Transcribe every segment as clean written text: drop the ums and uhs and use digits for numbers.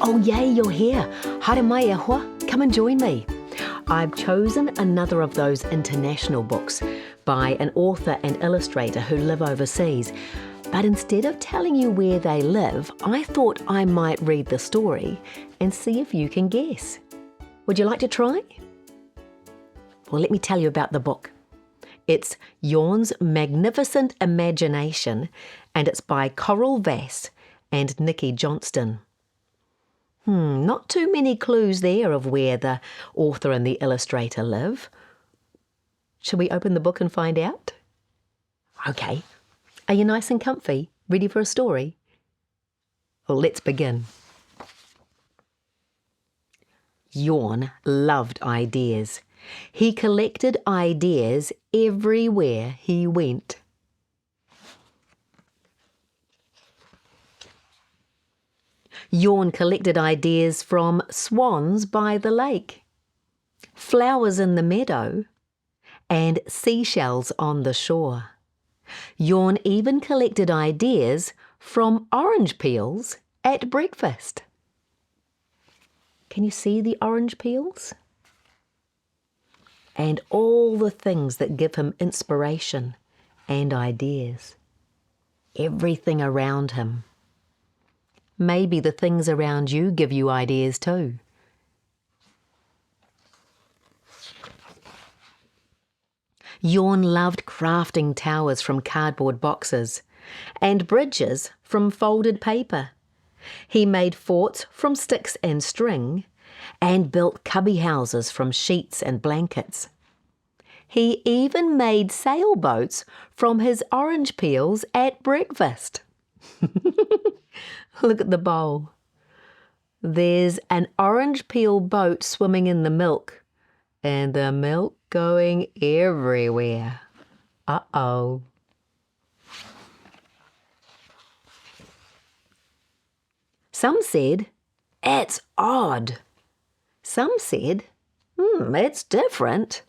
Oh yay, you're here. Haere mai e hoa. Come and join me. I've chosen another of those international books by an author and illustrator who live overseas. But instead of telling you where they live, I thought I might read the story and see if you can guess. Would you like to try? Well, let me tell you about the book. It's Jørn's Magnificent Imagination, and it's by Carol Voss and Nicky Johnston. Not too many clues there of where the author and the illustrator live. Shall we open the book and find out? Okay. Are you nice and comfy? Ready for a story? Well, let's begin. Jørn loved ideas. He collected ideas everywhere he went. Jørn collected ideas from swans by the lake, flowers in the meadow, and seashells on the shore. Jørn even collected ideas from orange peels at breakfast. Can you see the orange peels? And all the things that give him inspiration and ideas. Everything around him. Maybe the things around you give you ideas too. Jørn loved crafting towers from cardboard boxes and bridges from folded paper. He made forts from sticks and string and built cubby houses from sheets and blankets. He even made sailboats from his orange peels at breakfast. Look at the bowl. There's an orange peel boat swimming in the milk, and the milk going everywhere. Uh-oh. Some said, "It's odd." Some said, "It's different."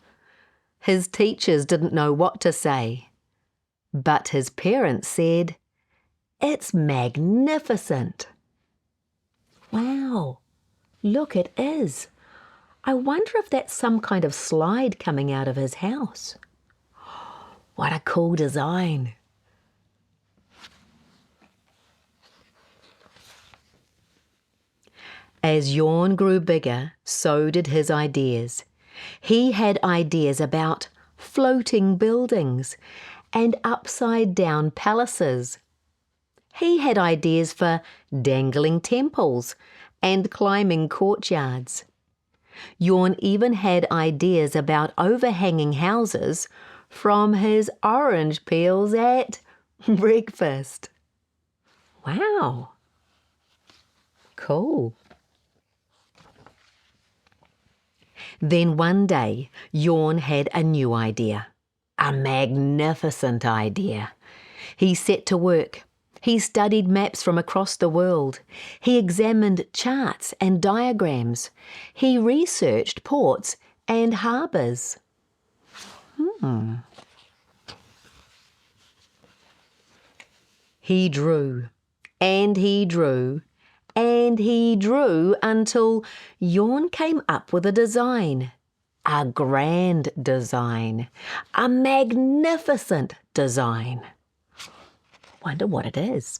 His teachers didn't know what to say, but his parents said, "It's magnificent." Wow, look, it is. I wonder if that's some kind of slide coming out of his house. What a cool design. As Jørn grew bigger, so did his ideas. He had ideas about floating buildings and upside-down palaces. He had ideas for dangling temples and climbing courtyards. Jørn even had ideas about overhanging houses from his orange peels at breakfast. Wow. Cool. Then one day, Jørn had a new idea. A magnificent idea. He set to work. He studied maps from across the world. He examined charts and diagrams. He researched ports and harbours. He drew, and he drew, and he drew until Jørn came up with a design. A grand design. A magnificent design. Wonder what it is.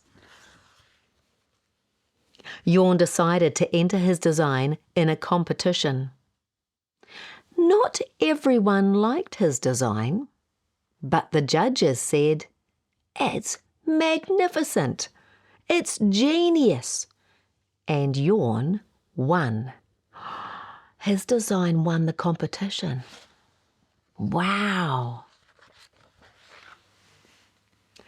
Jørn decided to enter his design in a competition. Not everyone liked his design, but the judges said, "It's magnificent. It's genius." And Jørn won. His design won the competition. Wow.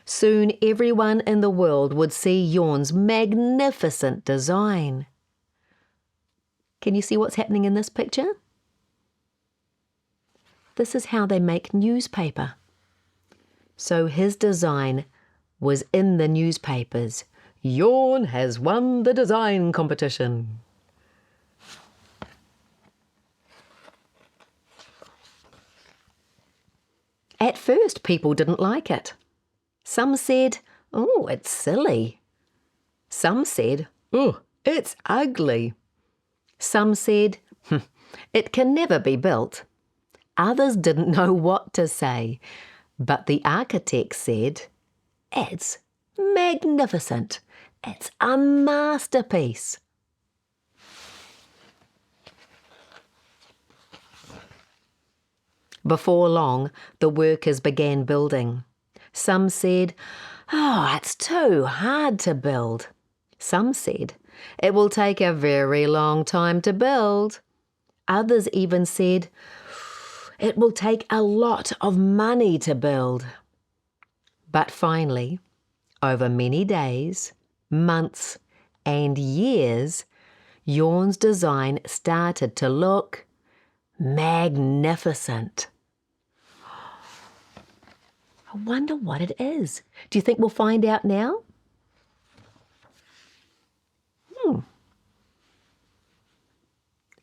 Soon everyone in the world would see Jørn's magnificent design. Can you see what's happening in this picture? This is how they make newspaper. So his design was in the newspapers. Jørn has won the design competition. At first, people didn't like it. Some said, "Oh, it's silly." Some said, "Oh, "It's ugly." Some said, "It can never be built." Others didn't know what to say, but the architect said, "It's magnificent. It's a masterpiece." Before long, the workers began building. Some said, "Oh, it's too hard to build." Some said, "It will take a very long time to build." Others even said, "It will take a lot of money to build." But finally, over many days, months, and years, Jørn's design started to look magnificent. I wonder what it is. Do you think we'll find out now?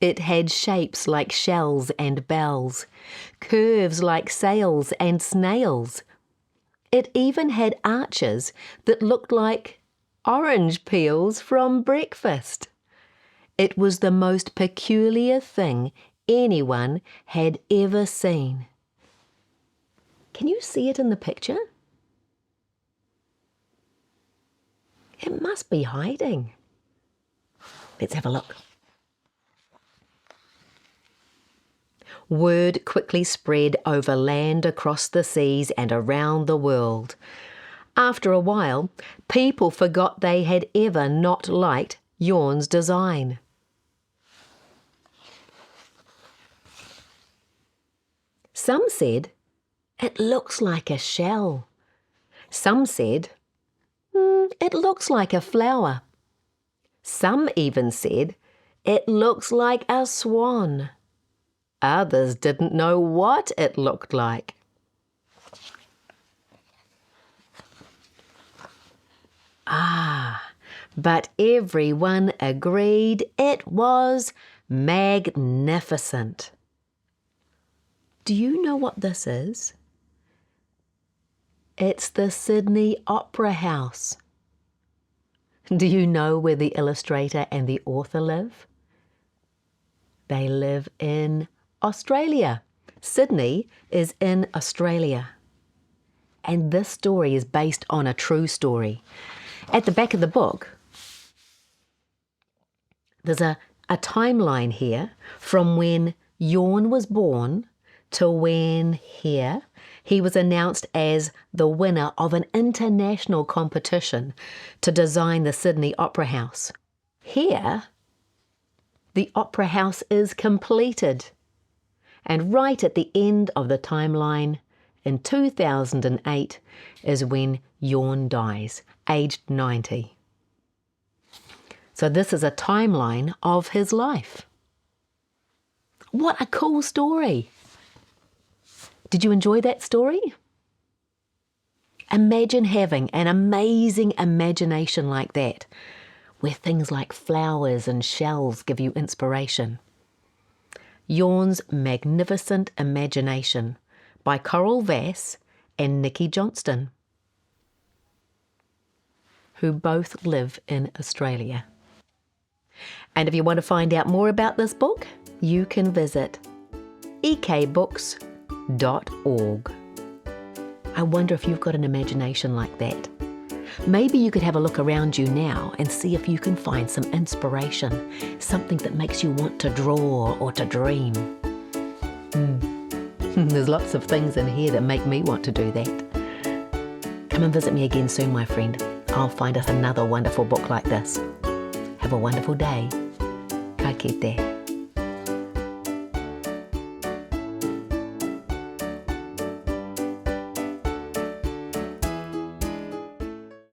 It had shapes like shells and bells, curves like sails and snails. It even had arches that looked like orange peels from breakfast. It was the most peculiar thing anyone had ever seen. Can you see it in the picture? It must be hiding. Let's have a look. Word quickly spread over land, across the seas, and around the world. After a while, people forgot they had ever not liked Jørn's design. Some said, "It looks like a shell." Some said, "It looks like a flower." Some even said, "It looks like a swan." Others didn't know what it looked like. But everyone agreed it was magnificent. Do you know what this is? It's the Sydney Opera House. Do you know where the illustrator and the author live? They live in Australia. Sydney is in Australia. And this story is based on a true story. At the back of the book, there's a timeline here from when Jørn was born to when he was announced as the winner of an international competition to design the Sydney Opera House. Here, the Opera House is completed. And right at the end of the timeline, in 2008, is when Jørn dies, aged 90. So this is a timeline of his life. What a cool story! Did you enjoy that story? Imagine having an amazing imagination like that, where things like flowers and shells give you inspiration. Jørn's Magnificent Imagination by Carol Voss and Nicky Johnston, who both live in Australia. And if you want to find out more about this book, you can visit ekbooks.org. I wonder if you've got an imagination like that. Maybe you could have a look around you now and see if you can find some inspiration, something that makes you want to draw or to dream. There's lots of things in here that make me want to do that. Come and visit me again soon, my friend. I'll find us another wonderful book like this. Have a wonderful day. Ka kite.